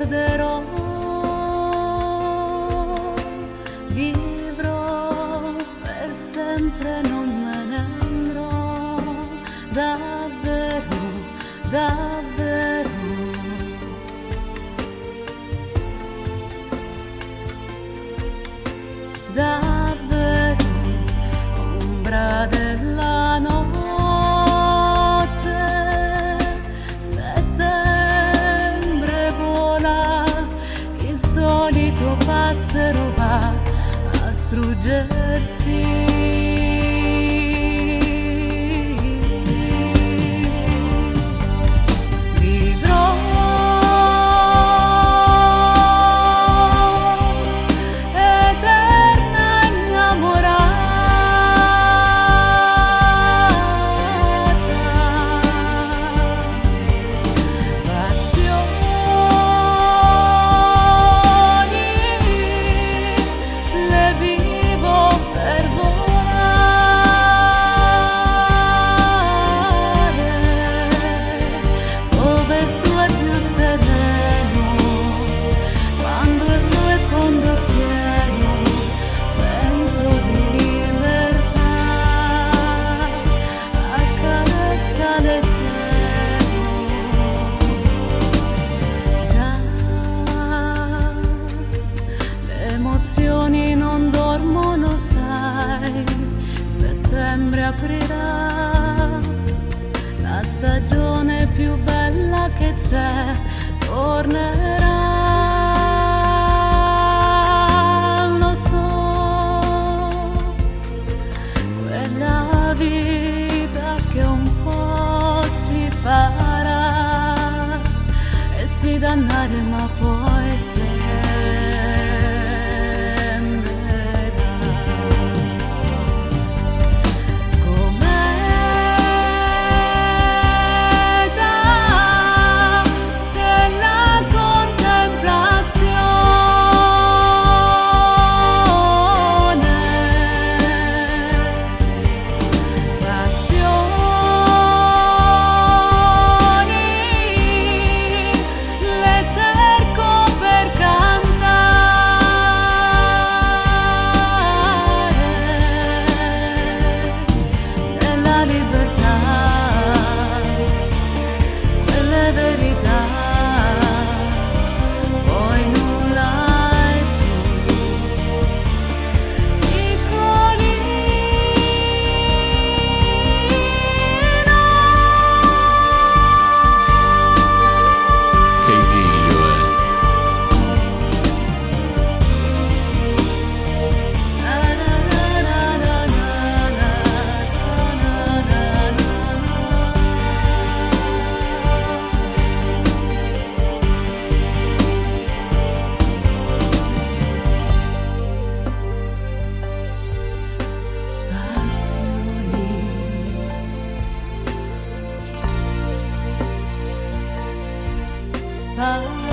ricorderò, vivrò per sempre, non me ne andrò, davvero, davvero. Davvero, ombra della notte, settembre vola, il solito passero va a struggersi. Non dormono, sai, settembre aprirà, la stagione più bella che c'è tornerà, lo so, quella vita che un po' ci farà e si dannare ma poi sperare. Passioni.